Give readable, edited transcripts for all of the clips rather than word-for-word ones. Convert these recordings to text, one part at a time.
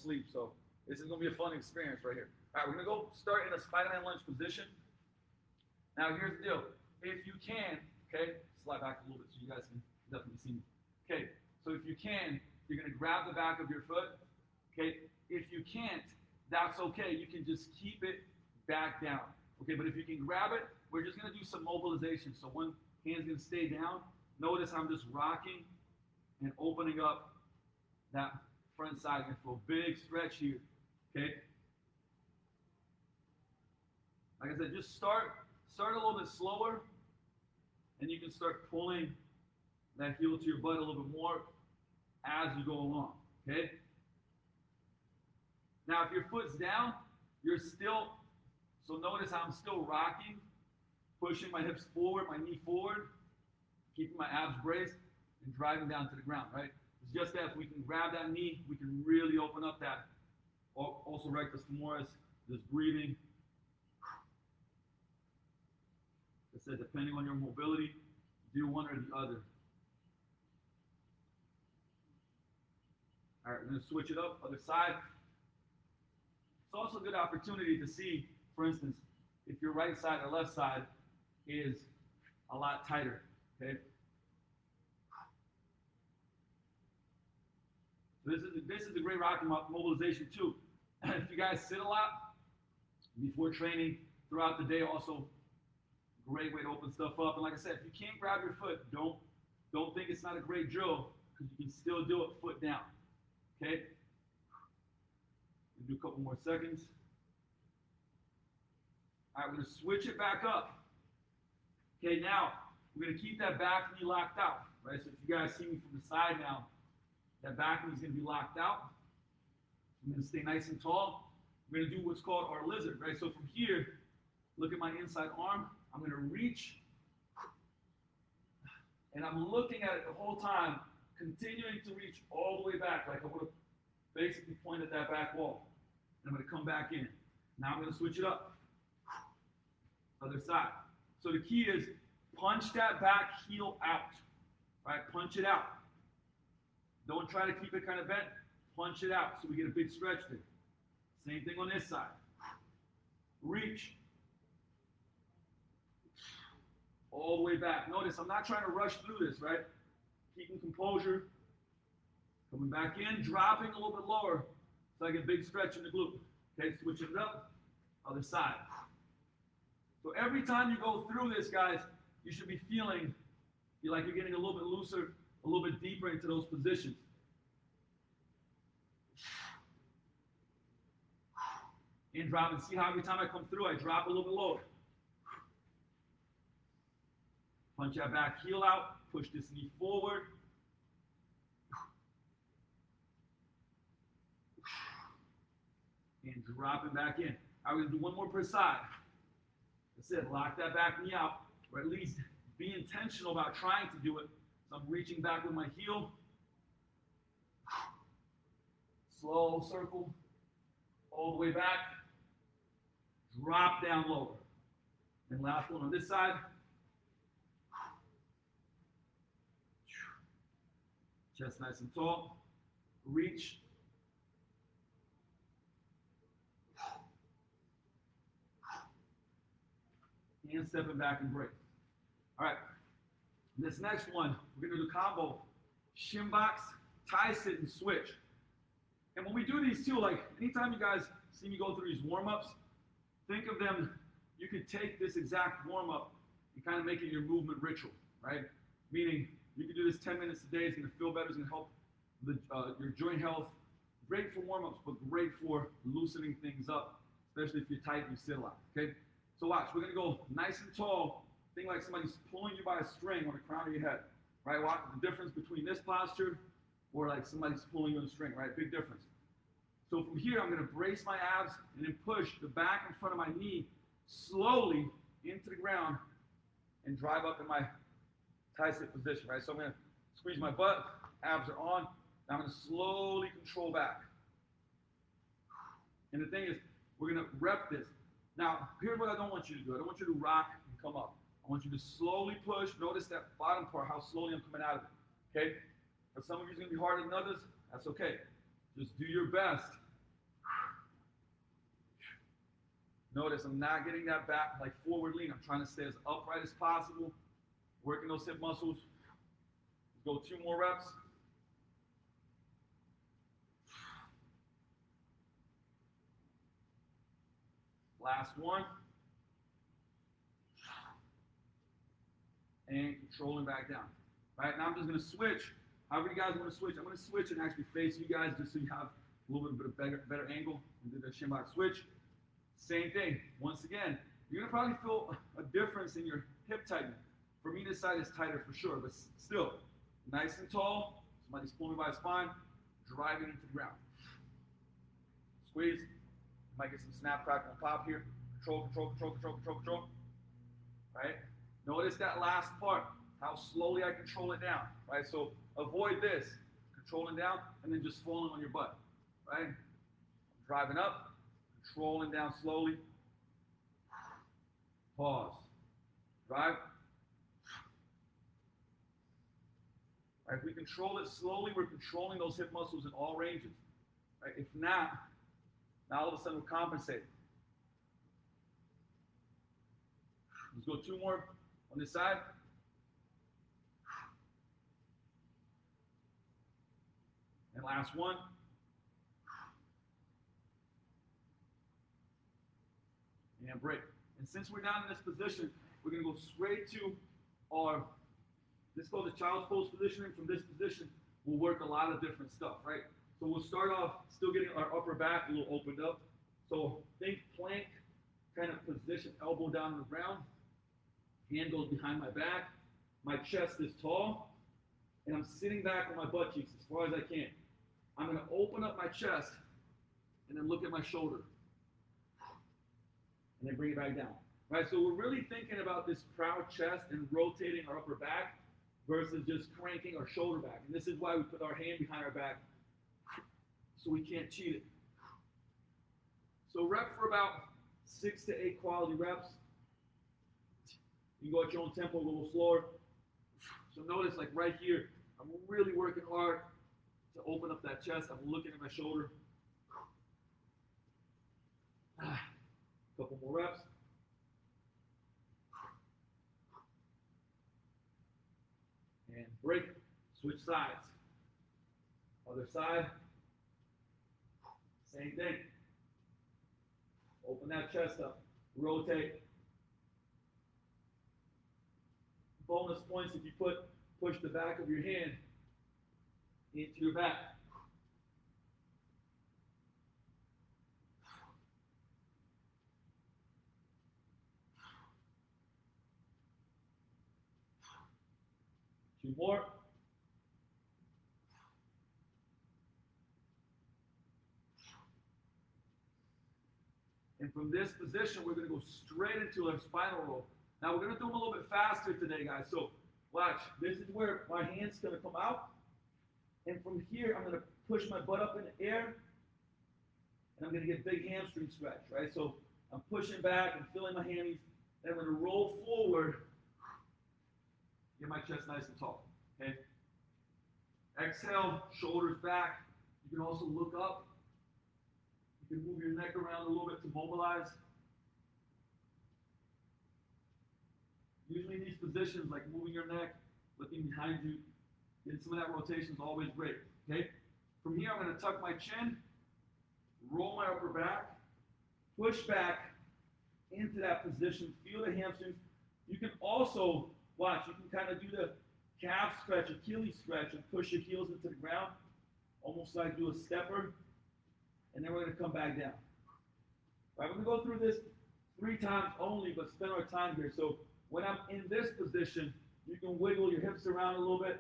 sleep. So this is going to be a fun experience right here. All right, we're going to go start in a Spider-Man lunge position. Now, here's the deal. If you can, okay, slide back a little bit so you guys can definitely see me. Okay, so if you can, you're going to grab the back of your foot. Okay, if you can't, that's okay. You can just keep it back down. Okay, but if you can grab it, we're just going to do some mobilization. So one hand's going to stay down. Notice I'm just rocking and opening up that front side. Going for a big stretch here. Okay. Like I said, just start a little bit slower, and you can start pulling that heel to your butt a little bit more as you go along. Okay. Now, if your foot's down, you're still, so notice how I'm still rocking, pushing my hips forward, my knee forward, keeping my abs braced, and driving down to the ground, right? It's just that if we can grab that knee, we can really open up that also rectus femoris, just breathing. Like I said, depending on your mobility, do one or the other. All right, we're going to switch it up, other side. It's also a good opportunity to see, for instance, if your right side or left side is a lot tighter, okay? So this is a great rocking mobilization too. If you guys sit a lot before training throughout the day, also great way to open stuff up. And like I said, if you can't grab your foot, don't think it's not a great drill, because you can still do it foot down, okay? We'll do a couple more seconds. All right, we're going to switch it back up. Okay, now we're going to keep that back knee locked out, right? So if you guys see me from the side now, that back knee is going to be locked out. I'm going to stay nice and tall. We're going to do what's called our lizard, right? So from here, look at my inside arm. I'm going to reach, and I'm looking at it the whole time, continuing to reach all the way back, like I would have basically pointed that back wall. And I'm going to come back in. Now I'm going to switch it up. Other side. So the key is punch that back heel out, right? Punch it out. Don't try to keep it kind of bent. Punch it out so we get a big stretch there. Same thing on this side. Reach. All the way back. Notice I'm not trying to rush through this, right? Keeping composure. Coming back in, dropping a little bit lower so I get a big stretch in the glute. Okay, switching it up. Other side. So every time you go through this, guys, you should be feeling like you're getting a little bit looser, a little bit deeper into those positions. In, drop, and see how every time I come through, I drop a little bit lower. Punch that back heel out, push this knee forward. And drop it back in. I'm going to do one more per side. That's it. Lock that back knee out, or at least be intentional about trying to do it. So I'm reaching back with my heel. Slow circle. All the way back. Drop down lower. And last one on this side. Chest nice and tall. Reach. And stepping back and break. All right. This next one, we're going to do combo shin box, tie sit, and switch. And when we do these too, like anytime you guys see me go through these warm-ups, think of them, you could take this exact warm-up and kind of make it your movement ritual, right? Meaning you can do this 10 minutes a day. It's going to feel better. It's going to help your joint health. Great for warm-ups, but great for loosening things up, especially if you're tight and you sit a lot, okay? So watch, we're going to go nice and tall. Think like somebody's pulling you by a string on the crown of your head, right? Watch the difference between this posture or like somebody's pulling you on a string, right? Big difference. So from here, I'm going to brace my abs and then push the back in front of my knee slowly into the ground and drive up in my tie sit position, right? So I'm going to squeeze my butt, abs are on. Now I'm going to slowly control back. And the thing is, we're going to rep this. Now, here's what I don't want you to do. I don't want you to rock and come up. I want you to slowly push. Notice that bottom part, how slowly I'm coming out of it, okay? For some of you, it's going to be harder than others. That's okay. Just do your best Notice I'm not getting that back, like forward lean. I'm trying to stay as upright as possible, working those hip muscles. Let's go 2 more reps. Last one. And controlling back down. All right, now I'm just going to switch. However you guys want to switch, I'm going to switch and actually face you guys just so you have a little bit of better angle. And do the shin box switch. Same thing. Once again, you're going to probably feel a difference in your hip tightening. For me, this side is tighter for sure, but still, nice and tall. Somebody's pulling me by the spine, driving into the ground. Squeeze. Might get some snap, crackle, and pop here. Control, control, control, control, control, control. Right? Notice that last part, how slowly I control it down. Right? So avoid this, controlling down, and then just falling on your butt. Right? Driving up, controlling down slowly. Pause. Drive. Right? If we control it slowly, we're controlling those hip muscles in all ranges. Right? If not, now all of a sudden we'll compensate. Let's go 2 more on this side. And last one. And break. And since we're down in this position, we're going to go straight to our, let's go to child's pose positioning. From this position, we'll work a lot of different stuff, right? So we'll start off still getting our upper back a little opened up. So think plank kind of position, elbow down on the ground. Hand goes behind my back. My chest is tall. And I'm sitting back on my butt cheeks as far as I can. I'm going to open up my chest and then look at my shoulder. And then bring it back down. Right? So we're really thinking about this proud chest and rotating our upper back versus just cranking our shoulder back. And this is why we put our hand behind our back so we can't cheat it. So rep for about 6 to 8 quality reps. You can go at your own tempo, a little slower. So notice like right here, I'm really working hard to open up that chest. I'm looking at my shoulder. Couple more reps. And break. Switch sides. Other side. Same thing. Open that chest up. Rotate. Bonus points if you push the back of your hand into your back. Two more. And from this position, we're going to go straight into our spinal roll. Now, we're going to do them a little bit faster today, guys. So, watch. This is where my hand's going to come out. And from here, I'm going to push my butt up in the air. And I'm going to get big hamstring stretch, right? So, I'm pushing back and feeling my hammies. And I'm going to roll forward. Get my chest nice and tall, okay? Exhale, shoulders back. You can also look up. You can move your neck around a little bit to mobilize. Usually in these positions, like moving your neck, looking behind you, getting some of that rotation is always great, okay? From here, I'm going to tuck my chin, roll my upper back, push back into that position, feel the hamstrings. You can also, watch, you can kind of do the calf stretch, Achilles stretch, and push your heels into the ground, almost like do a stepper, and then we're going to come back down. All right, we're going to go through this 3 times only, but spend our time here. So when I'm in this position, you can wiggle your hips around a little bit.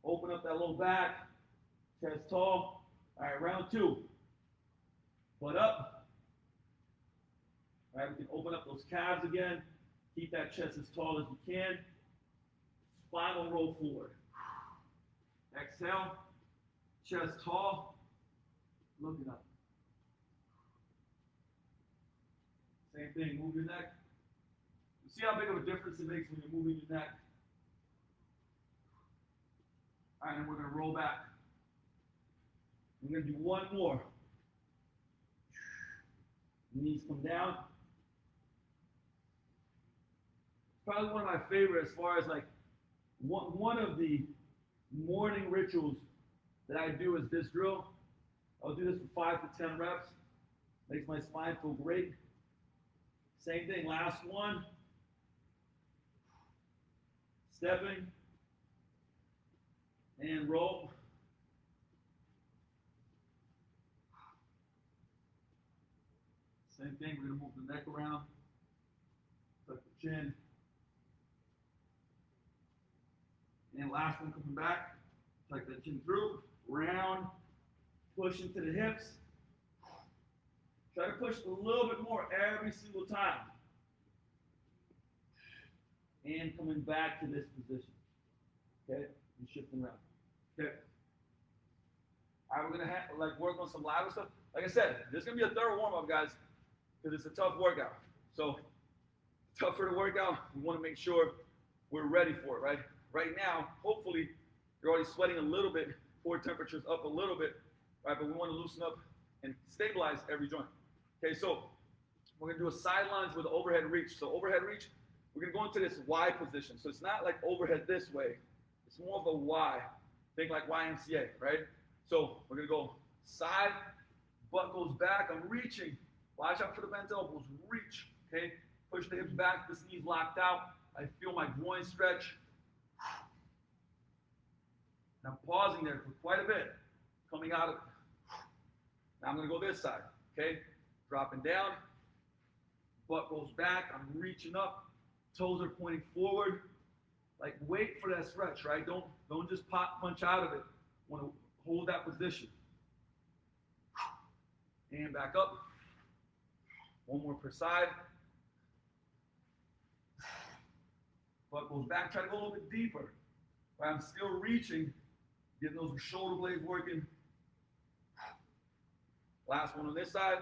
Open up that low back, chest tall. All right, round 2. Butt up. All right, we can open up those calves again. Keep that chest as tall as you can. Spinal roll forward. Exhale, chest tall, looking up. Same thing, move your neck. You see how big of a difference it makes when you're moving your neck. All right, and we're going to roll back. We're going to do one more. Knees come down. Probably one of my favorite as far as like one of the morning rituals that I do is this drill. I'll do this for 5 to 10 reps. Makes my spine feel great. Same thing, last one. Stepping and roll. Same thing, we're going to move the neck around, tuck the chin. And last one coming back, tuck the chin through, round, push into the hips. Try to push a little bit more every single time. And coming back to this position. Okay, and shifting around. Okay. All right, we're gonna like work on some lateral stuff. Like I said, there's gonna be a thorough warm-up, guys, because it's a tough workout. So tougher to work out, we want to make sure we're ready for it, right? Right now, hopefully, you're already sweating a little bit, core temperature's up a little bit, right? But we want to loosen up and stabilize every joint. Okay, so we're gonna do a side lunge with an overhead reach. So overhead reach, we're gonna go into this Y position. So it's not like overhead this way, it's more of a Y. Think like YMCA, right? So we're gonna go side, butt goes back, I'm reaching. Watch out for the bent elbows, reach, okay? Push the hips back, this knee's locked out. I feel my groin stretch. And I'm pausing there for quite a bit, coming out of it. Now I'm gonna go this side, okay? Dropping down, butt goes back, I'm reaching up, toes are pointing forward. Like wait for that stretch, right? Don't just punch out of it. Want to hold that position. And back up. One more per side. Butt goes back, try to go a little bit deeper. Right? I'm still reaching, getting those shoulder blades working. Last one on this side.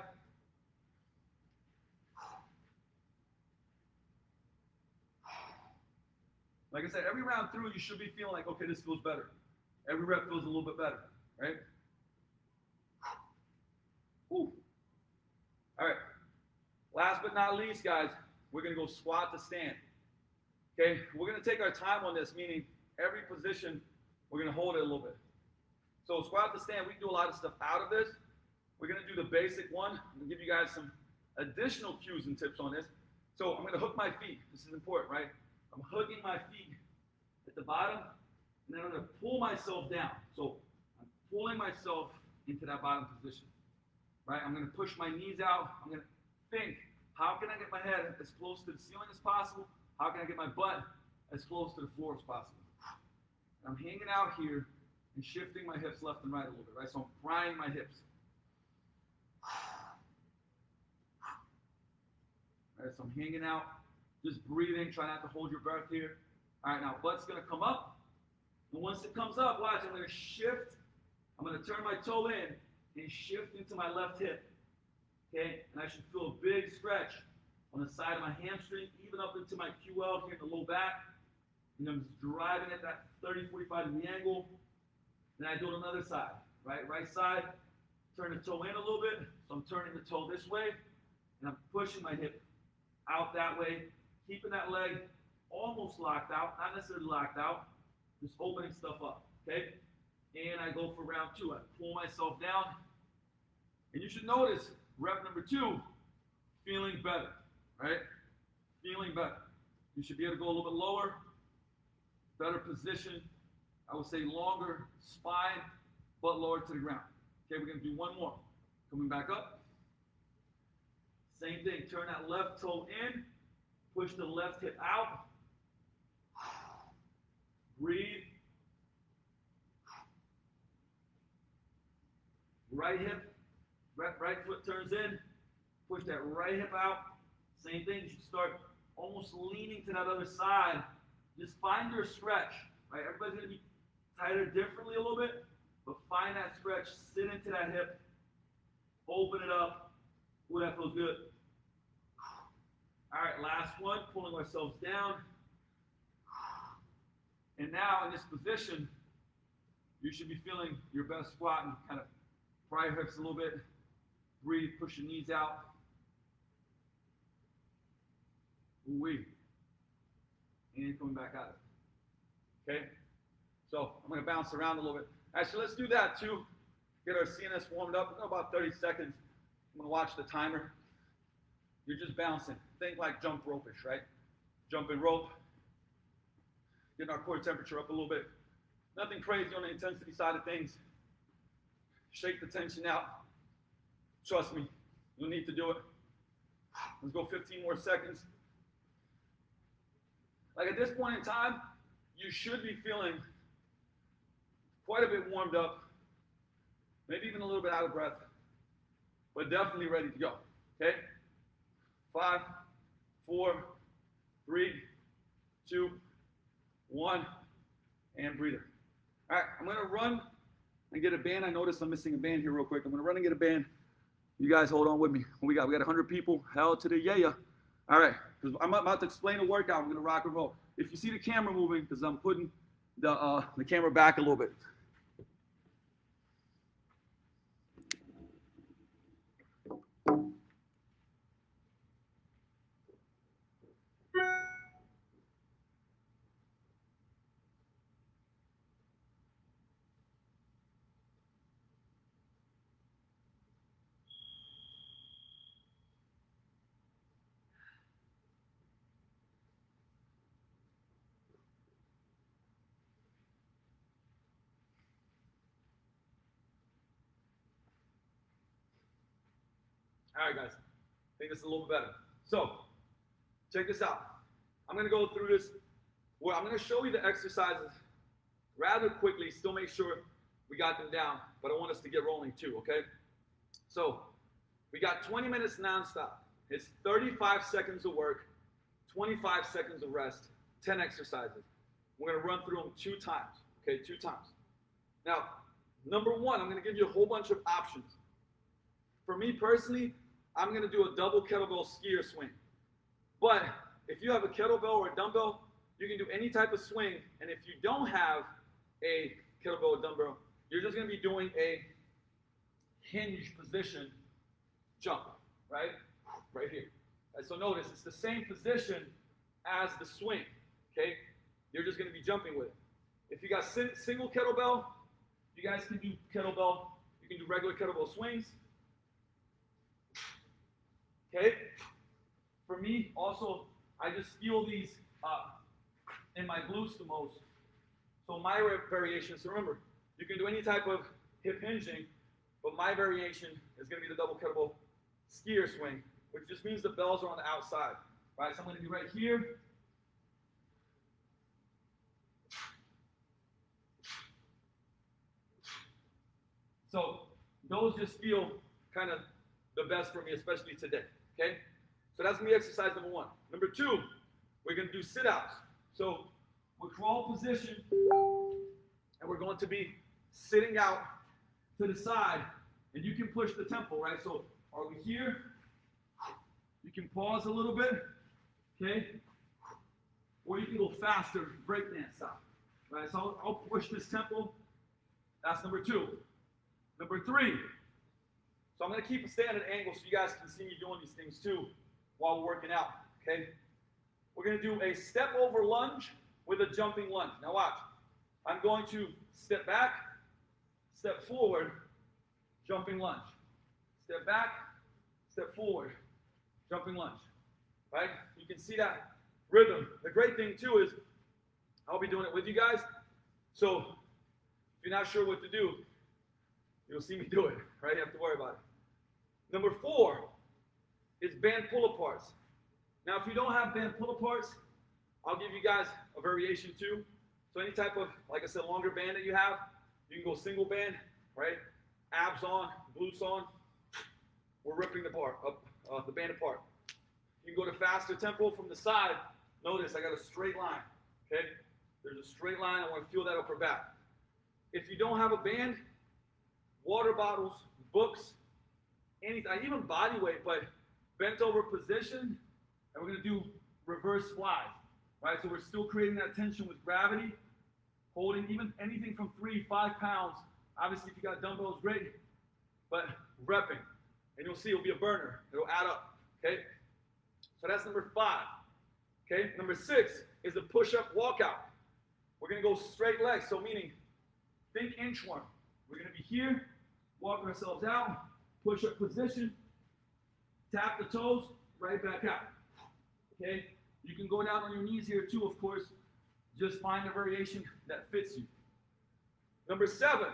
Like I said, every round through, you should be feeling like, okay, this feels better. Every rep feels a little bit better, right? Whew. All right. Last but not least, guys, we're going to go squat to stand. Okay, we're going to take our time on this, meaning every position, we're going to hold it a little bit. So squat to stand, we can do a lot of stuff out of this. We're going to do the basic one. I'm going to give you guys some additional cues and tips on this. So I'm going to hook my feet. This is important, right? I'm hooking my feet at the bottom, and then I'm going to pull myself down. So I'm pulling myself into that bottom position, right? I'm going to push my knees out. I'm going to think, how can I get my head as close to the ceiling as possible? How can I get my butt as close to the floor as possible? And I'm hanging out here and shifting my hips left and right a little bit, right? So I'm frying my hips. All right, so I'm hanging out. Just breathing, try not to hold your breath here. All right, now butt's gonna come up. And once it comes up, watch, I'm gonna shift. I'm gonna turn my toe in and shift into my left hip. Okay, and I should feel a big stretch on the side of my hamstring, even up into my QL here in the low back. And I'm just driving at that 30, 45 degree angle. Then I do it on the other side, right? Right side, turn the toe in a little bit. So I'm turning the toe this way, and I'm pushing my hip out that way. Keeping that leg almost locked out, not necessarily locked out, just opening stuff up, okay? And I go for round 2. I pull myself down. And you should notice, rep number 2, feeling better, right? Feeling better. You should be able to go a little bit lower, better position. I would say longer spine, but lower to the ground. Okay, we're gonna do one more. Coming back up. Same thing, turn that left toe in. Push the left hip out. Breathe. Right hip, right foot turns in. Push that right hip out. Same thing, you should start almost leaning to that other side. Just find your stretch, right? Everybody's gonna be tighter differently a little bit, but find that stretch, sit into that hip, open it up. Ooh, that feels good. All right, last one, pulling ourselves down. And now in this position, you should be feeling your best squat and kind of pry your hips a little bit. Breathe, push your knees out. Ooh-wee. And coming back at it. Okay? So I'm going to bounce around a little bit. Actually, let's do that too. Get our CNS warmed up. About 30 seconds. I'm going to watch the timer. You're just bouncing. Think like jump rope-ish, right? Jumping rope. Getting our core temperature up a little bit. Nothing crazy on the intensity side of things. Shake the tension out. Trust me, you'll need to do it. Let's go 15 more seconds. Like at this point in time, you should be feeling quite a bit warmed up, maybe even a little bit out of breath, but definitely ready to go, okay? 5, 4, 3, 2, 1, and breather. All right, I'm gonna run and get a band. I noticed I'm missing a band here real quick. I'm gonna run and get a band. You guys hold on with me. What we got? We got 100 people. Hell to the yeah. All right, because I'm about to explain the workout. I'm gonna rock and roll. If you see the camera moving, because I'm putting the camera back a little bit. All right, guys. I think this is a little bit better. So, check this out. I'm going to go through this. Well, I'm going to show you the exercises rather quickly. Still make sure we got them down, but I want us to get rolling too, okay? So, we got 20 minutes nonstop. It's 35 seconds of work, 25 seconds of rest, 10 exercises. We're going to run through them 2 times, okay? 2 times. Now, number 1, I'm going to give you a whole bunch of options. For me personally, I'm going to do a double kettlebell skier swing. But if you have a kettlebell or a dumbbell, you can do any type of swing. And if you don't have a kettlebell or dumbbell, you're just going to be doing a hinge position jump, right? Right here. And so notice, it's the same position as the swing, okay? You're just going to be jumping with it. If you got single kettlebell, you guys can do kettlebell. You can do regular kettlebell swings. Okay, for me also, I just feel these in my glutes the most. So my variation, so remember, you can do any type of hip hinging, but my variation is going to be the double kettlebell skier swing, which just means the bells are on the outside. Right, so I'm going to be right here. So those just feel kind of the best for me, especially today. Okay, so that's going to be exercise number 1. Number 2, we're going to do sit-outs. So we're crawl position, and we're going to be sitting out to the side, and you can push the tempo, right? So are we here? You can pause a little bit, okay? Or you can go faster, breakdance style, right? So I'll push this tempo. That's number 2. Number 3. So I'm going to keep a standard angle so you guys can see me doing these things too while we're working out, okay? We're going to do a step over lunge with a jumping lunge. Now watch. I'm going to step back, step forward, jumping lunge. Step back, step forward, jumping lunge, right? You can see that rhythm. The great thing too is I'll be doing it with you guys. So if you're not sure what to do, you'll see me do it, right? You have to worry about it. Number 4 is band pull-aparts. Now, if you don't have band pull-aparts, I'll give you guys a variation too. So any type of, like I said, longer band that you have, you can go single band, right? Abs on, glutes on. We're ripping the band apart. You can go to faster tempo from the side. Notice I got a straight line, okay? There's a straight line. I want to feel that upper back. If you don't have a band, water bottles, books, anything, even body weight, but bent over position, and we're going to do reverse flies, right? So we're still creating that tension with gravity, holding even anything from 3, 5 pounds. Obviously, if you got dumbbells, great, but repping, and you'll see it'll be a burner. It'll add up, okay? So that's number 5. Okay, number 6 is a push-up walkout. We're going to go straight legs, so meaning think inchworm. We're going to be here, walking ourselves out, push-up position, tap the toes, right back out. Okay, you can go down on your knees here too, of course. Just find a variation that fits you. Number 7,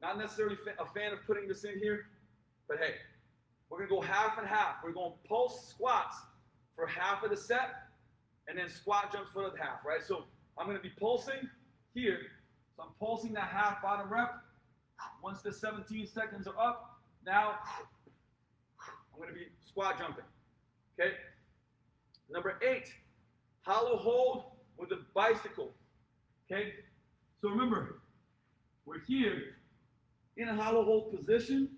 not necessarily a fan of putting this in here, but hey, we're going to go half and half. We're going to pulse squats for half of the set, and then squat jumps for the other half, right? So I'm going to be pulsing here. So I'm pulsing that half bottom rep. Once the 17 seconds are up, now I'm going to be squat jumping. Okay? Number 8, hollow hold with a bicycle. Okay? So remember, we're here in a hollow hold position,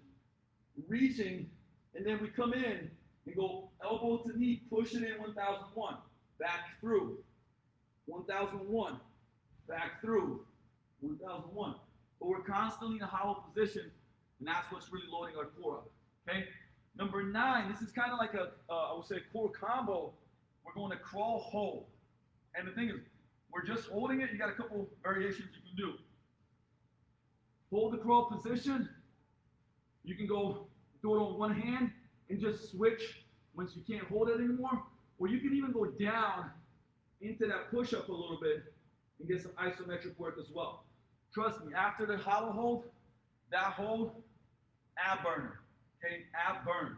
reaching, and then we come in and go elbow to knee, push it in 1001, back through, 1001, back through, 1001. But we're constantly in a hollow position, and that's what's really loading our core up. Okay? Number 9, this is kind of like I would say core combo. We're going to crawl hold. And the thing is, we're just holding it. You got a couple variations you can do. Hold the crawl position. You can go do it on one hand and just switch once you can't hold it anymore. Or you can even go down into that push-up a little bit and get some isometric work as well. Trust me, after the hollow hold, that hold, ab burner. Okay, ab burn.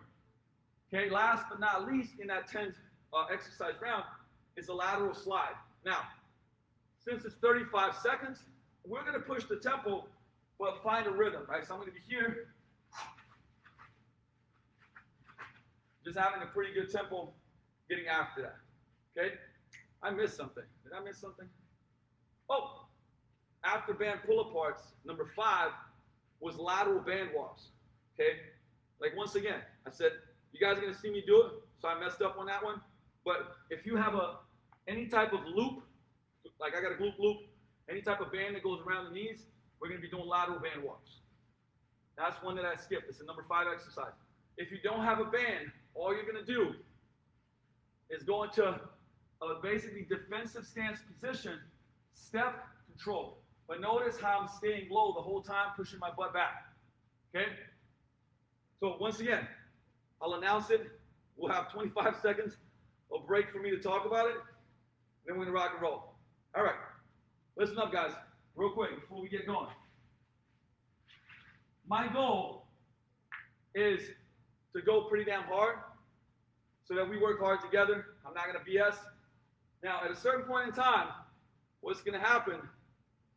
Okay, last but not least in that 10th exercise round is a lateral slide. Now, since it's 35 seconds, we're going to push the tempo, but find a rhythm, right? So I'm going to be here, just having a pretty good tempo, getting after that. Okay? I missed something. Did I miss something? Oh, after band pull-aparts, number 5 was lateral bandwalks. Okay? Like once again, I said, you guys are going to see me do it, so I messed up on that one. But if you have any type of loop, like I got a glute loop, any type of band that goes around the knees, we're going to be doing lateral bandwalks. That's one that I skipped. It's a number 5 exercise. If you don't have a band, all you're going to do is go into a basically defensive stance position, step, control. But notice how I'm staying low the whole time, pushing my butt back. Okay? So once again, I'll announce it. We'll have 25 seconds of break for me to talk about it. Then we're going to rock and roll. All right. Listen up, guys, real quick before we get going. My goal is to go pretty damn hard so that we work hard together. I'm not going to BS. Now, at a certain point in time, what's going to happen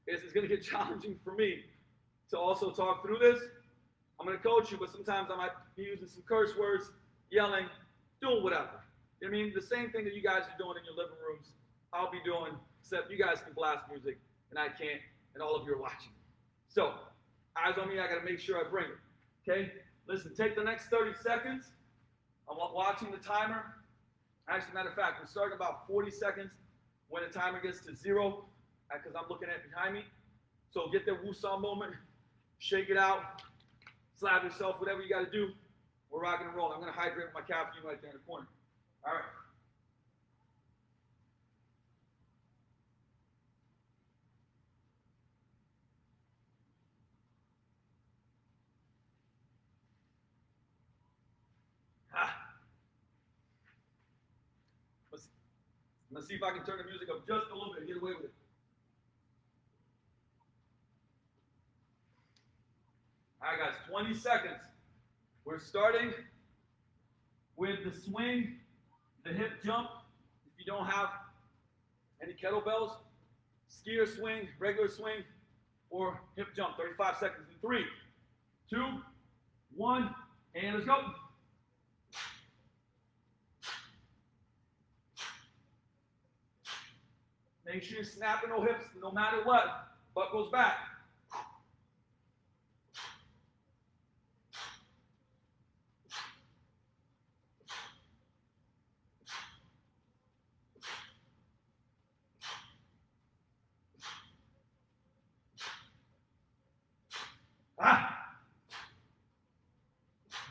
is it's going to get challenging for me to also talk through this. I'm going to coach you, but sometimes I might be using some curse words, yelling, doing whatever. I mean, the same thing that you guys are doing in your living rooms, I'll be doing, except you guys can blast music, and I can't, and all of you are watching. So, eyes on me, I got to make sure I bring it. Okay? Listen, take the next 30 seconds. I'm watching the timer. Actually, matter of fact, we're starting about 40 seconds when the timer gets to 0, because I'm looking at behind me. So get that woo-saw moment, shake it out, slap yourself, whatever you got to do. We're rocking and rolling. I'm going to hydrate with my caffeine right there in the corner. All right. Let's see if I can turn the music up just a little bit and get away with it. All right, guys, 20 seconds. We're starting with the swing, the hip jump. If you don't have any kettlebells, skier swing, regular swing, or hip jump. 35 seconds in 3, 2, 1, and let's go. Make sure you're snapping those hips no matter what. Butt goes back.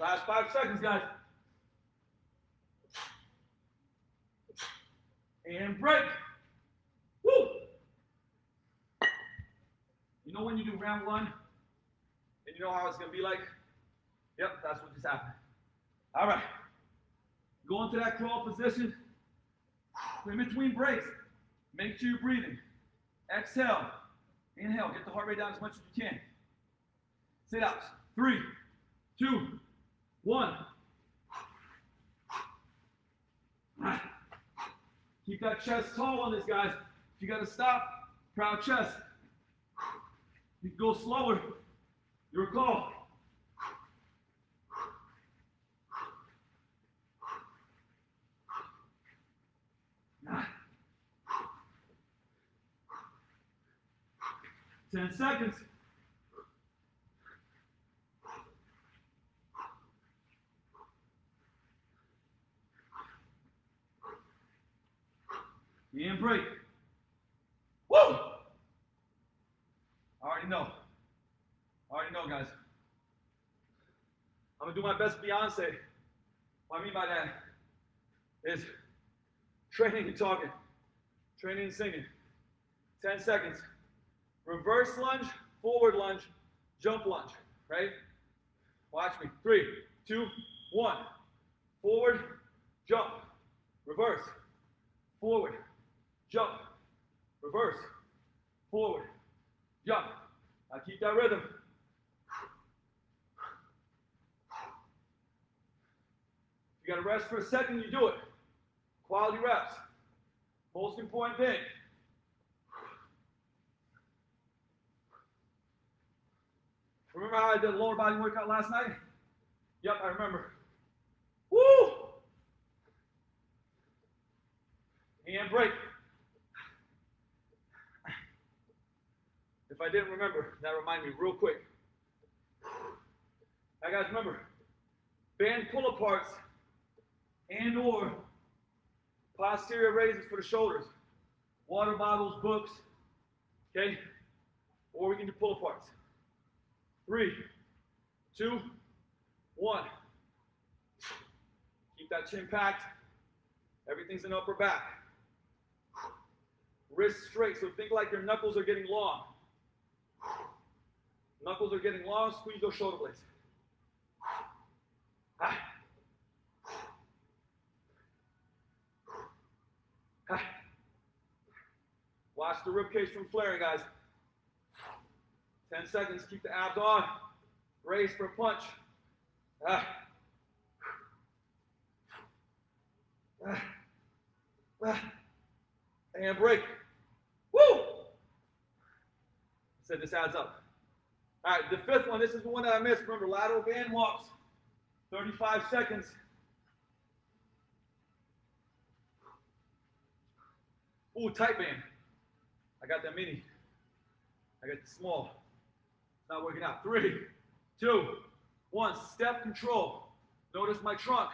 Last 5 seconds, guys. and break. Woo! You know when you do round one, and you know how it's going to be like? Yep, that's what just happened. All right. Go into that crawl position. In between breaks, make sure you're breathing. Exhale. Inhale. Get the heart rate down as much as you can. Sit-ups. 3, 2, 1. Keep that chest tall on this, guys. If you got to stop, proud chest. You can go slower. Your call. Ah. 10 seconds. And break. Woo! I already know. Guys. I'm gonna do my best Beyonce. What I mean by that is training and talking, training and singing. 10 seconds. Reverse lunge, forward lunge, jump lunge, right? Watch me. 3, 2, 1. Forward, jump, reverse, forward, jump, reverse, forward, jump. Now keep that rhythm. If you got to rest for a second, you do it. Quality reps. Most important thing. Remember how I did a lower body workout last night? Yep, I remember. Woo! And break. If I didn't remember, that reminded me real quick. Now guys, remember, band pull-aparts and or posterior raises for the shoulders. Water bottles, books, okay? Or we can do pull-aparts. 3, 2, 1. Keep that chin packed. Everything's in upper back. Wrists straight, so think like your knuckles are getting long. Knuckles are getting long, squeeze those shoulder blades. Watch the ribcage from flaring, guys. 10 seconds, keep the abs on. Raise for a punch. And break. Woo! Said this adds up. All right, the fifth one, this is the one that I missed. Remember, lateral bandwalks. 35 seconds. Ooh, tight band. I got that mini. I got the small. It's not working out. 3, 2, 1. Step control. Notice my trunk.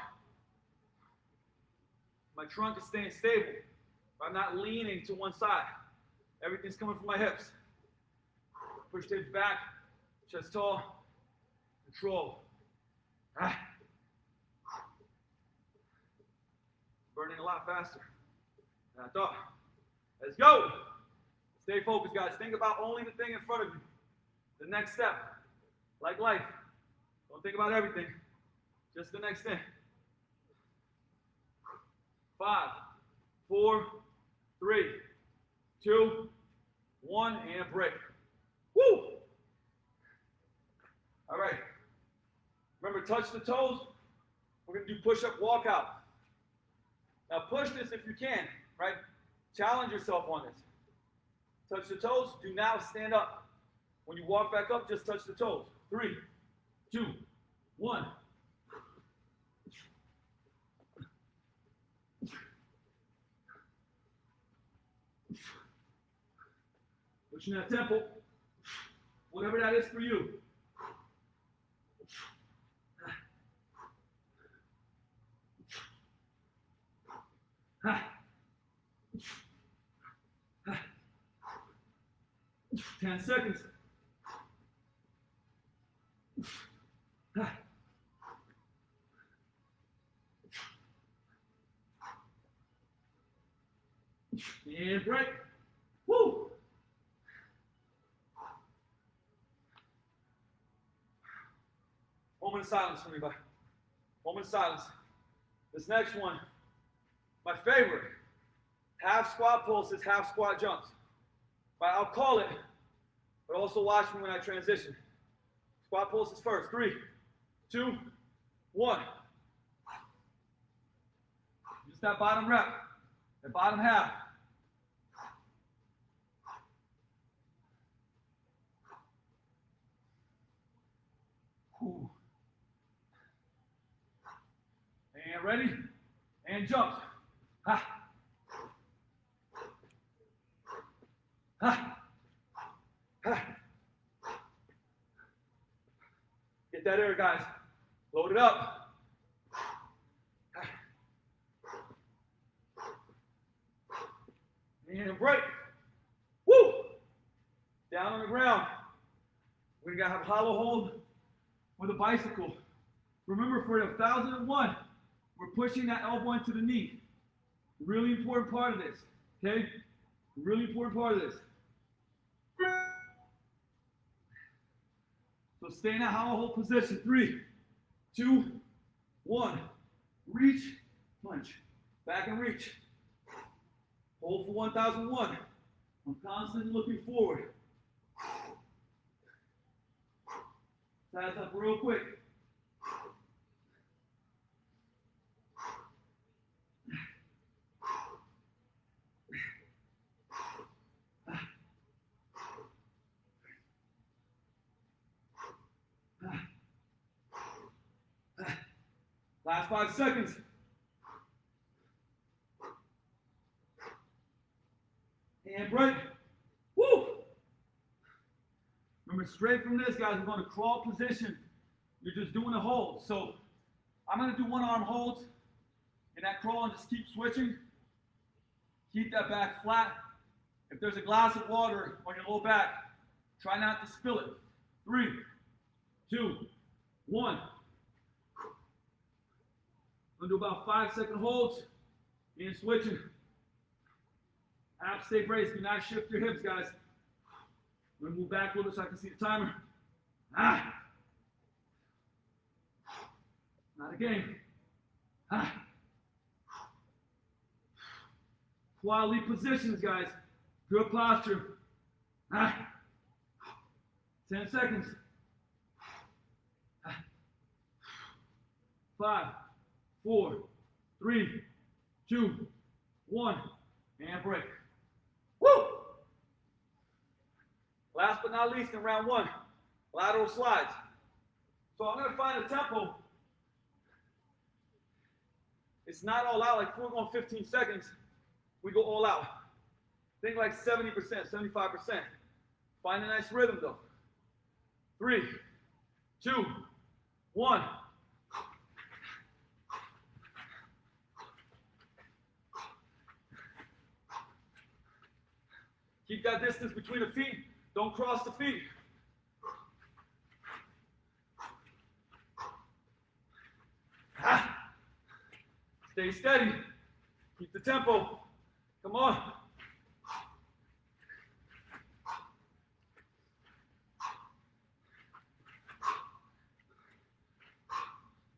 My trunk is staying stable. I'm not leaning to one side. Everything's coming from my hips. Push the hips back. Chest tall. Control. Burning a lot faster than I thought. Let's go. Stay focused, guys. Think about only the thing in front of you. The next step. Like life. Don't think about everything. Just the next thing. 5, 4, 3, 2, 1, and break. Woo! All right. Remember, touch the toes. We're going to do push-up walkout. Now push this if you can, right? Challenge yourself on this. Touch the toes. Do not stand up. When you walk back up, just touch the toes. 3, 2, 1. Pushing that tempo. Whatever that is for you. 10 seconds. And break. Woo! Moment of silence for me, bud. Moment of silence. This next one, my favorite. Half squat pulses, half squat jumps. But I'll call it, but also watch me when I transition. Squat pulses first. 3, 2, 1. Just that bottom rep, that bottom half. Ooh. And ready, and jumps. Ha. Ha. Ha. Get that air, guys. Load it up. And break. Woo! Down on the ground. We're gonna have hollow hold with a bicycle. Remember, for the 1001, we're pushing that elbow into the knee. Really important part of this. Okay? Really important part of this. So stay in that hollow hold position. 3, 2, 1. Reach, punch. Back and reach. Hold for 1001. I'm constantly looking forward. Size up real quick. Last 5 seconds. And break. Woo! Remember, straight from this, guys, we're going to crawl position. You're just doing a hold. So I'm going to do one arm holds in that crawl and just keep switching. Keep that back flat. If there's a glass of water on your low back, try not to spill it. 3, 2, 1. I'm going to do about 5-second holds and switching. Abs stay braced. Do not shift your hips, guys. I'm going to move back a little bit so I can see the timer. Ah. Not again. Ah. Quality positions, guys. Good posture. Ah. 10 seconds. Ah. 5, 4, 3, 2, 1, and break. Woo! Last but not least, in round 1, lateral slides. So I'm going to find a tempo. It's not all out. Like if we're going 15 seconds, we go all out. Think like 70%, 75%. Find a nice rhythm though. 3, 2, 1. Keep that distance between the feet. Don't cross the feet. Ah. Stay steady. Keep the tempo. Come on.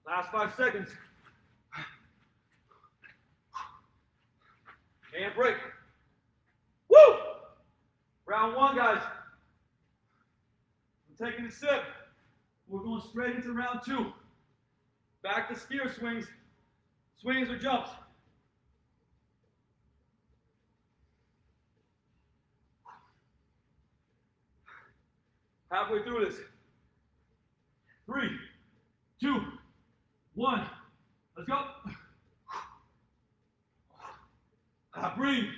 Last 5 seconds. And break. Woo! Round 1, guys. I'm taking a sip. We're going straight into round 2. Back to skier swings. Swings or jumps. Halfway through this. 3, 2, 1. Let's go. Breathe.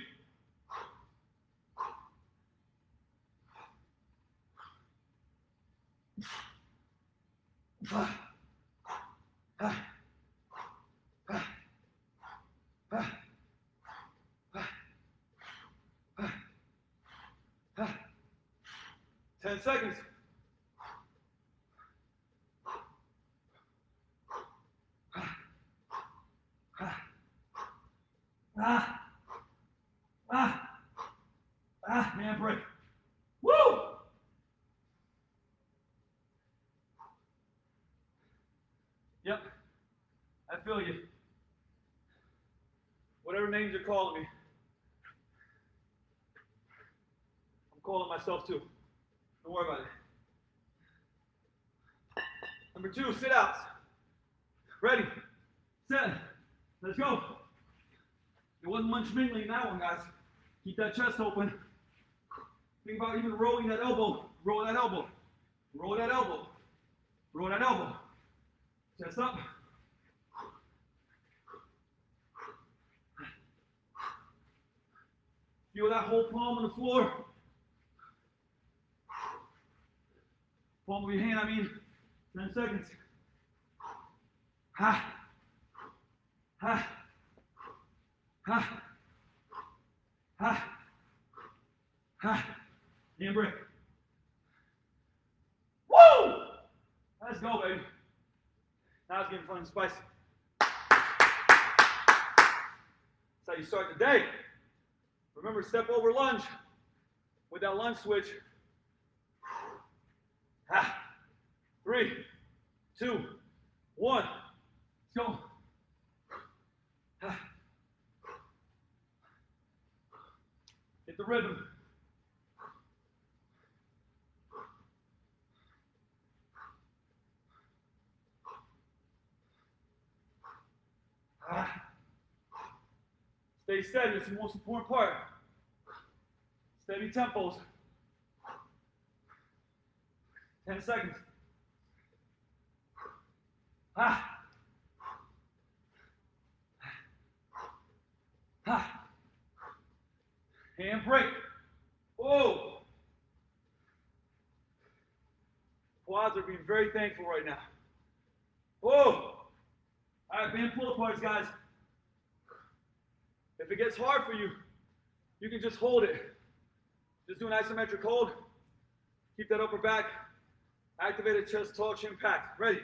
Ah. 10 seconds. Yep, I feel you. Whatever names you're calling me, I'm calling myself too. Don't worry about it. Number 2, sit-outs. Ready, set, let's go. It wasn't much mingling in that one, guys. Keep that chest open. Think about even rolling that elbow. Roll that elbow. Roll that elbow. Roll that elbow. Chest up. Feel that whole palm on the floor. Palm of your hand, 10 seconds. Ha. Ha. Ha. Ha. Ha. Hand break. Woo! Let's go, baby. Now it's getting fun and spicy. That's how you start the day. Remember, step over lunge with that lunge switch. Ha. 3, 2, 1. Let's go. Ha. Get the rhythm. Stay steady, it's the most important part. Steady tempos. 10 seconds. Ha. Ha. Hand break. Whoa. Quads are being very thankful right now. Whoa. All right, band pull aparts, guys. If it gets hard for you, you can just hold it. Just do an isometric hold. Keep that upper back. Activated chest, tall, chin packed. Ready?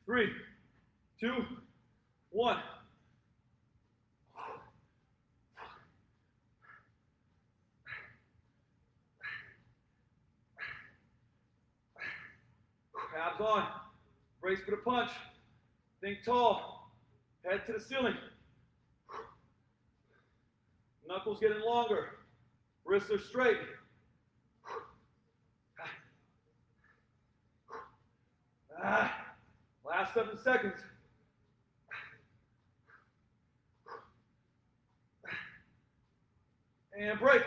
3, 2, 1. Abs on. Brace for the punch. Think tall. Head to the ceiling. Knuckles getting longer. Wrists are straight. Last 7 seconds. And break.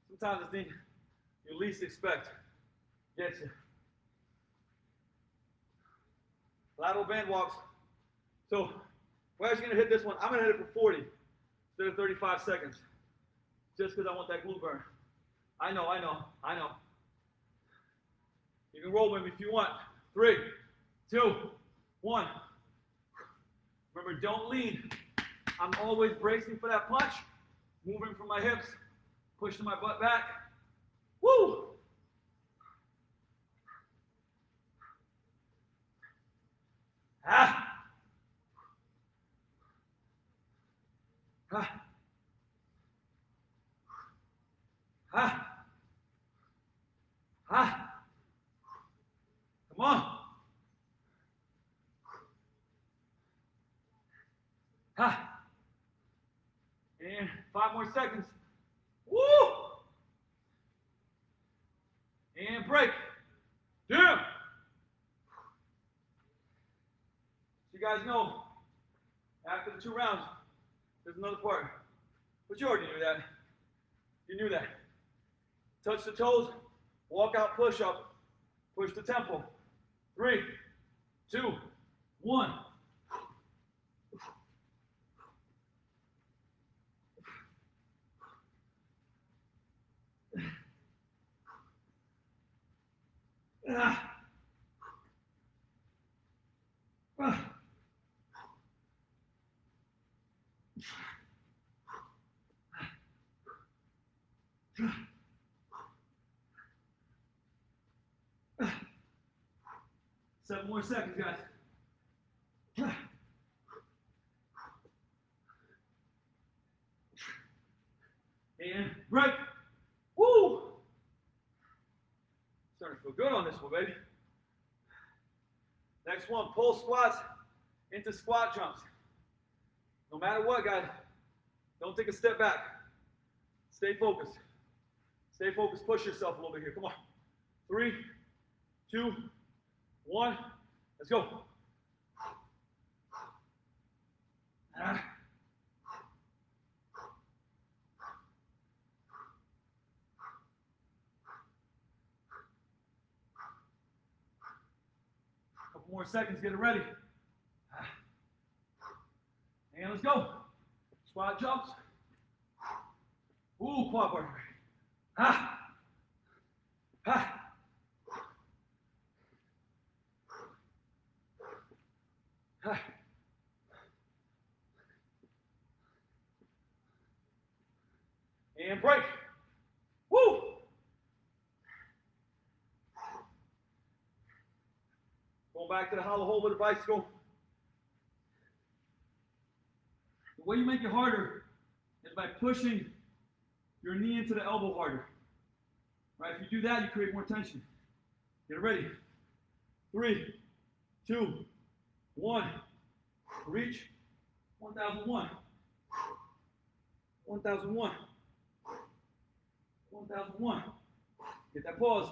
Sometimes the thing you least expect gets you. Lateral bandwalks. So we're actually going to hit this one. I'm going to hit it for 40 instead of 35 seconds. Just because I want that glute burn. I know. You can roll with me if you want. 3, 2, 1. Remember, don't lean. I'm always bracing for that punch. Moving from my hips. Pushing my butt back. Woo! Ah! Ah! Ah! Ah! Come on! Ah! And 5 more seconds. Woo! And break. Damn! You guys know, after the 2 rounds, there's another part. But you already knew that. You knew that. Touch the toes, walk out, push up, push the tempo. 3, 2, 1. Ah. Ah. 7 more seconds, guys. And break. Woo! Starting to feel good on this one, baby. Next one, pull squats into squat jumps. No matter what, guys, don't take a step back. Stay focused. Stay focused. Push yourself a little bit here. Come on. 3, 2, 1. Let's go. Couple more seconds. Get it ready. And let's go. Squat jumps. Ooh, quad bar. Ha. Ha. Ha. And break. Woo. Going back to the hollow hold with the bicycle. The way you make it harder is by pushing your knee into the elbow harder. Right? If you do that, you create more tension. Get it ready. 3, 2, 1. Reach. 1001. 1001. 1001. Get that pause.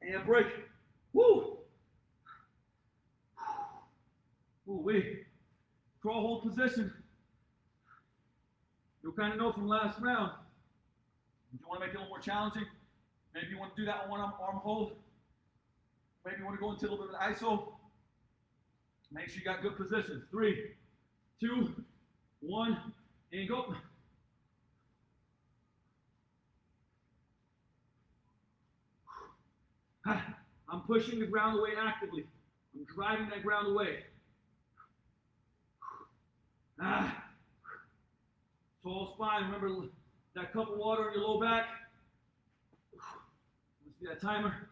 And break. Woo! Ooh, wait. Crawl hold position. You'll kind of know from last round. If you want to make it a little more challenging, maybe you want to do that on one arm hold. Maybe you want to go into a little bit of ISO. Make sure you got good positions. 3, 2, 1, and go. I'm pushing the ground away actively. I'm driving that ground away. Tall spine. Remember that cup of water in your low back. Let's see that timer.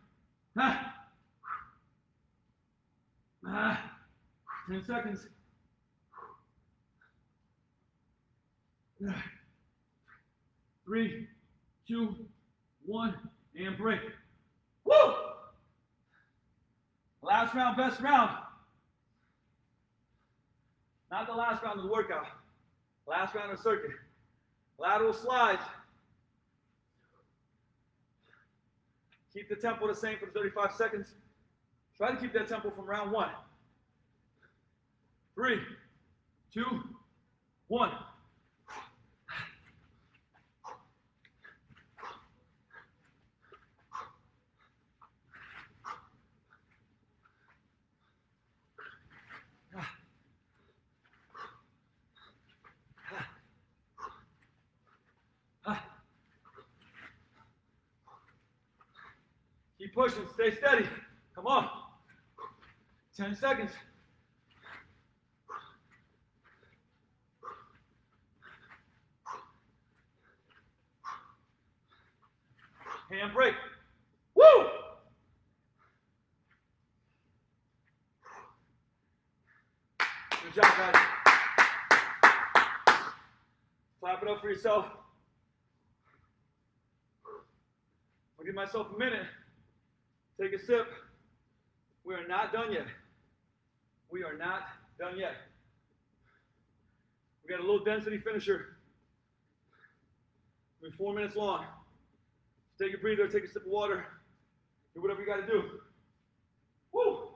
10 seconds. 3, 2, 1, and break. Woo! Last round, best round. Not the last round of the workout. Last round of the circuit. Lateral slides. Keep the tempo the same for the 35 seconds. Try to keep that tempo from round 1. 3, 2, 1. Keep pushing, stay steady. Come on. 10 seconds. Hand break. Woo! Good job, guys. Clap it up for yourself. I'll give myself a minute. Take a sip. We are not done yet. We are not done yet. We got a little density finisher. It'll be 4 minutes long. Take a breather, take a sip of water. Do whatever you got to do. Woo!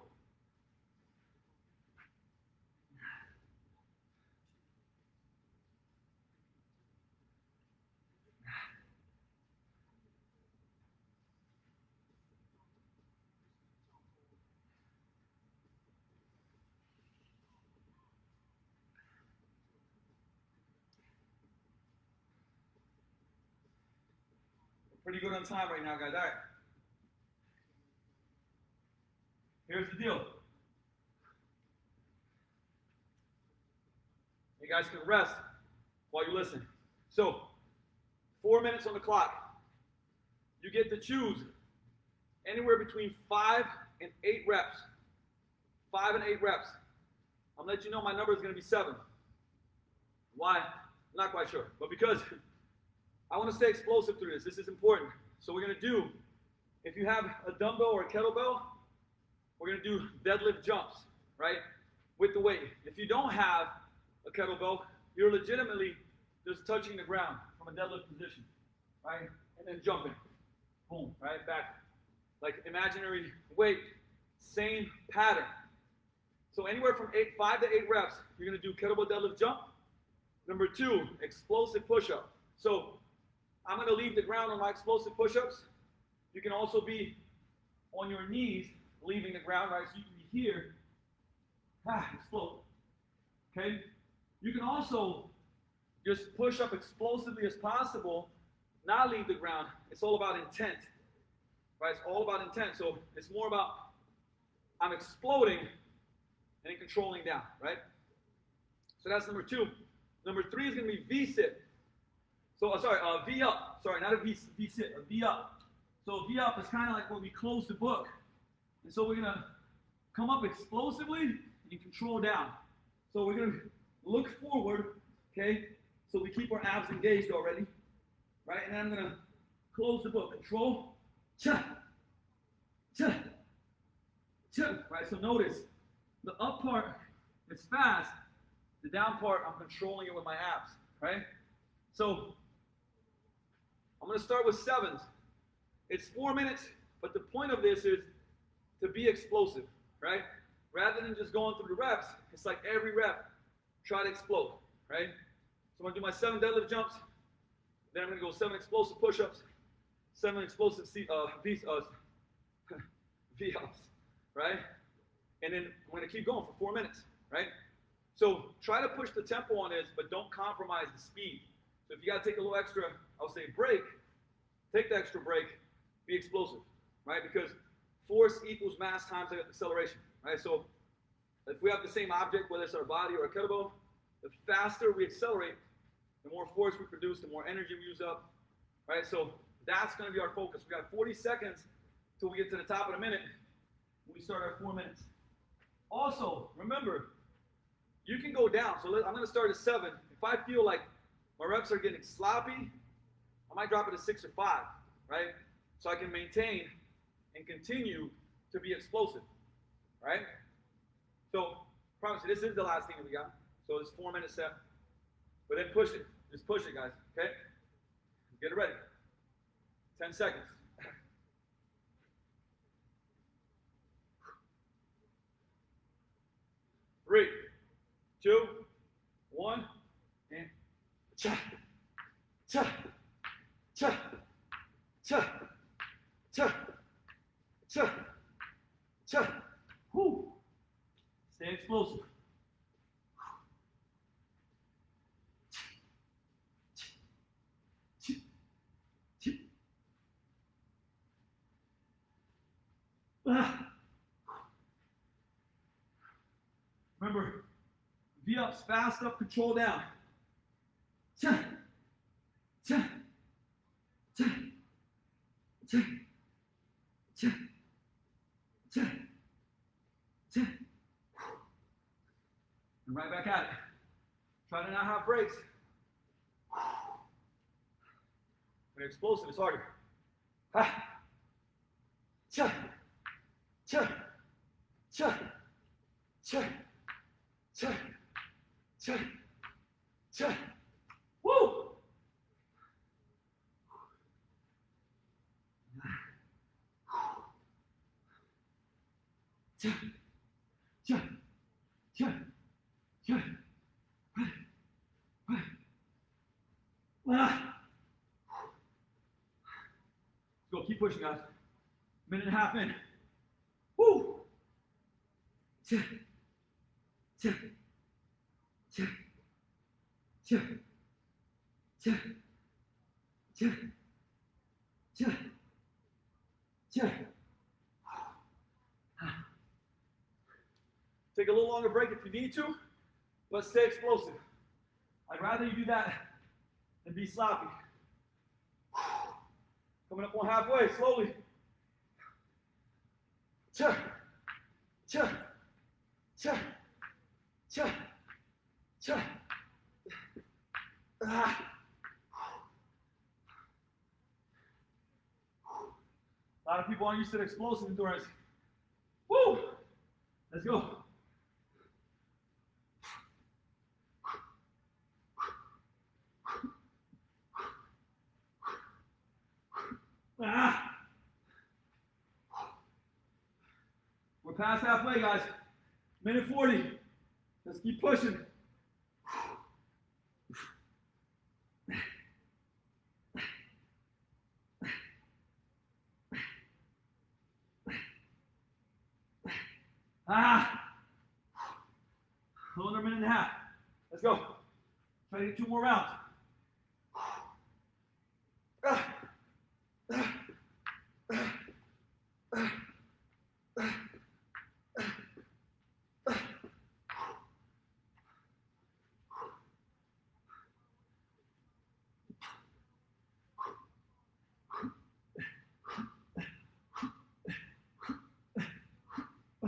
Pretty good on time right now, guys. All right. Here's the deal. You guys can rest while you listen. So, 4 minutes on the clock. You get to choose anywhere between 5 and 8 reps. 5 and 8 reps. I'm going to let you know my number is going to be 7. Why? I'm not quite sure. But because I want to stay explosive through this. This is important. So we're going to do, if you have a dumbbell or a kettlebell, we're going to do deadlift jumps, right? With the weight. If you don't have a kettlebell, you're legitimately just touching the ground from a deadlift position, right? And then jumping. Boom, right? Back. Like imaginary weight. Same pattern. So anywhere from 5 to 8 reps, you're going to do kettlebell deadlift jump. Number 2, explosive push-up. So I'm going to leave the ground on my explosive push-ups. You can also be on your knees, leaving the ground, right? So you can be here, explode. Okay? You can also just push up explosively as possible, not leave the ground. It's all about intent, right? It's all about intent. So it's more about I'm exploding and then controlling down, right? So that's number 2. Number 3 is going to be V-sit. So, V up. Sorry, not a V-sit, a V up. So V up is kind of like when we close the book. And so we're going to come up explosively and control down. So we're going to look forward, okay? So we keep our abs engaged already, right? And then I'm going to close the book. Control, cha, cha, cha, right? So notice, the up part is fast. The down part, I'm controlling it with my abs, right? So I'm going to start with 7s. It's 4 minutes, but the point of this is to be explosive, right? Rather than just going through the reps, it's like every rep, try to explode, right? So I'm going to do my 7 deadlift jumps. Then I'm going to go 7 explosive push-ups, 7 explosive V-ups, right? And then I'm going to keep going for 4 minutes, right? So try to push the tempo on this, but don't compromise the speed. So if you got to take a little extra, I'll say break, take the extra break, be explosive, right? Because force equals mass times acceleration, right? So if we have the same object, whether it's our body or a kettlebell, the faster we accelerate, the more force we produce, the more energy we use up, right? So that's going to be our focus. We got 40 seconds till we get to the top of the minute when we start our 4 minutes. Also, remember, you can go down. So I'm going to start at 7. If I feel like my reps are getting sloppy, I might drop it to 6 or 5, right? So I can maintain and continue to be explosive, right? So, promise you, this is the last thing that we got. So it's 4 minute set. But then push it. Just push it, guys, okay? Get it ready. 10 seconds. 3, 2, 1, and cha, cha, cha, cha, cha, cha, cha. Whoo. Stay explosive. Remember, V ups, fast up, control down. Cha, cha, cha, cha, cha, cha, cha. And right back at it. Try to not have breaks. When explosive, it's harder. Ha, cha, cha, cha, cha, cha, cha, cha. Woo! Cha, cha, cha, cha. Let's go, keep pushing, guys. Minute and a half in. Woo! Cha, cha, cha, cha, cha, cha, cha, cha. Take a little longer break if you need to, but stay explosive. I'd rather you do that than be sloppy. Coming up on halfway, slowly. Cha, cha, cha, cha, cha. Ah. A lot of people aren't used to the explosive endurance. Woo! Let's go. Ah. We're past halfway, guys. Minute 40. Let's keep pushing. Ah. A little under a minute and a half. Let's go. Try to get 2 more rounds.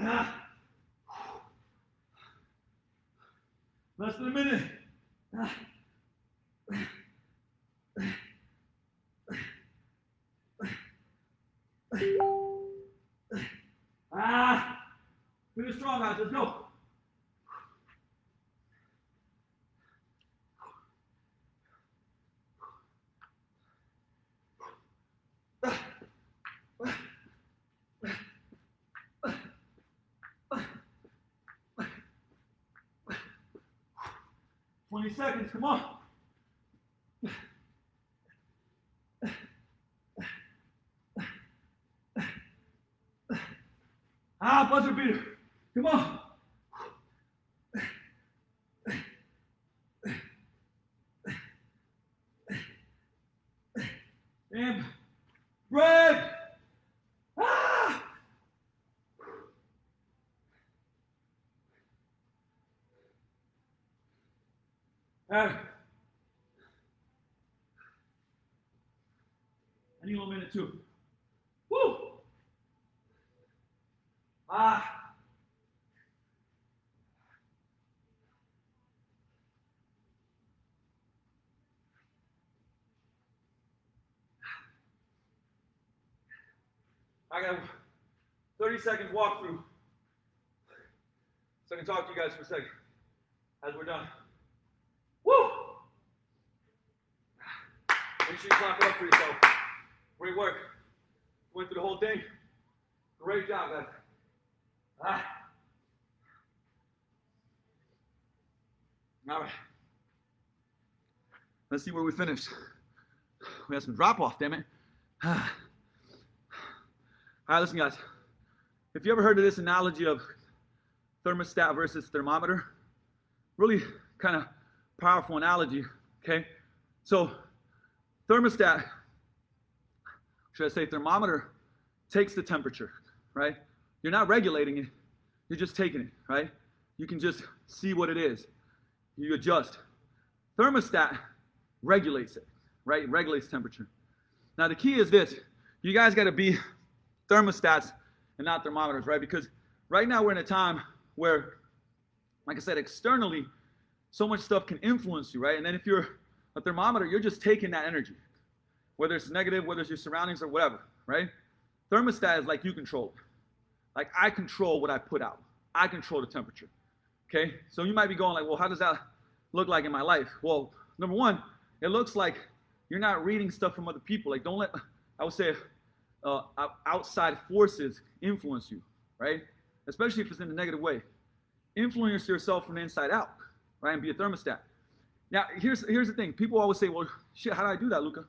Ah. Less than a minute. Finish strong, guys. Let's go. Seconds, come on. Buzzer beater. Come on. And break. All right. I need a little minute too. Woo! I got 30 seconds walkthrough. So I can talk to you guys for a second as we're done. Woo! Make sure you clap it up for yourself. Great work. Went through the whole thing. Great job, guys. All right. Let's see where we finished. We had some drop off, damn it. All right, listen, guys. If you ever heard of this analogy of thermostat versus thermometer, really kind of powerful analogy, okay? So thermostat, should I say thermometer, takes the temperature, right? You're not regulating it, you're just taking it, right? You can just see what it is. You adjust. Thermostat regulates it, right? It regulates temperature. Now the key is this, you guys gotta be thermostats and not thermometers, right? Because right now we're in a time where, like I said, externally, so much stuff can influence you, right? And then if you're a thermometer, you're just taking that energy, whether it's negative, whether it's your surroundings or whatever, right? Thermostat is like you control it. Like I control what I put out. I control the temperature, okay? So you might be going like, well, how does that look like in my life? Well, number one, it looks like you're not reading stuff from other people. Like don't let, I would say, outside forces influence you, right? Especially if it's in a negative way. Influence yourself from the inside out, right? And be a thermostat. Now, here's the thing. People always say, well, shit, how do I do that, Luca?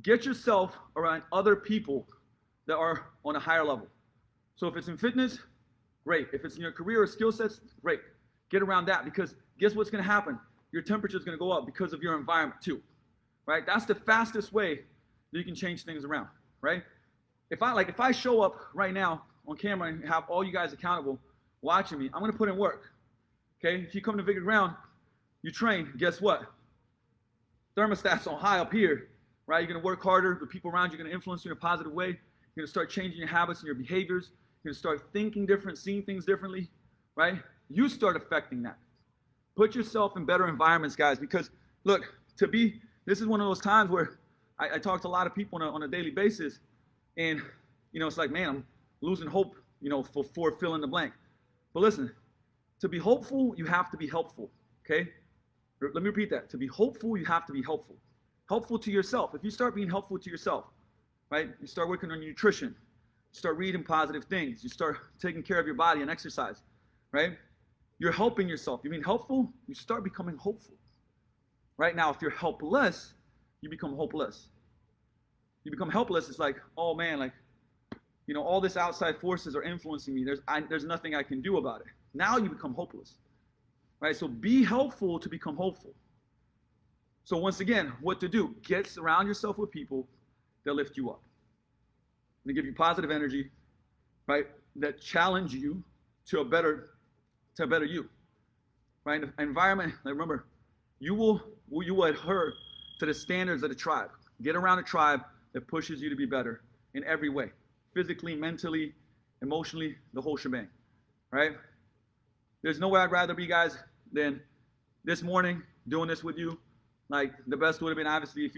Get yourself around other people that are on a higher level. So if it's in fitness, great. If it's in your career or skill sets, great. Get around that because guess what's going to happen? Your temperature is going to go up because of your environment too, right? That's the fastest way that you can change things around, right? If I show up right now on camera and have all you guys accountable watching me, I'm going to put in work, okay? If you come to Vigor Ground, you train, guess what? Thermostat's on high up here, right? You're going to work harder. The people around you are going to influence you in a positive way. You're going to start changing your habits and your behaviors. You're going to start thinking different, seeing things differently, right? You start affecting that. Put yourself in better environments, guys, because look, this is one of those times where I talk to a lot of people on a daily basis, and, it's like, man, I'm losing hope, for fill in the blank. But listen, to be hopeful, you have to be helpful, okay? Let me repeat that. To be hopeful, you have to be helpful. Helpful to yourself. If you start being helpful to yourself, right? You start working on your nutrition. You start reading positive things. You start taking care of your body and exercise, right? You're helping yourself. You mean helpful? You start becoming hopeful. Right now, if you're helpless, you become hopeless. You become helpless. It's like, oh man, like, all this outside forces are influencing me. There's nothing I can do about it. Now you become hopeless. Right? So be helpful to become hopeful. So once again, what to do? Surround yourself with people that lift you up. They give you positive energy, right? That challenge you to a better you. Right? An environment, remember, you will adhere to the standards of the tribe. Get around a tribe that pushes you to be better in every way. Physically, mentally, emotionally, the whole shebang. Right? There's nowhere I'd rather be, guys, than this morning doing this with you. Like, the best would have been, obviously, if you were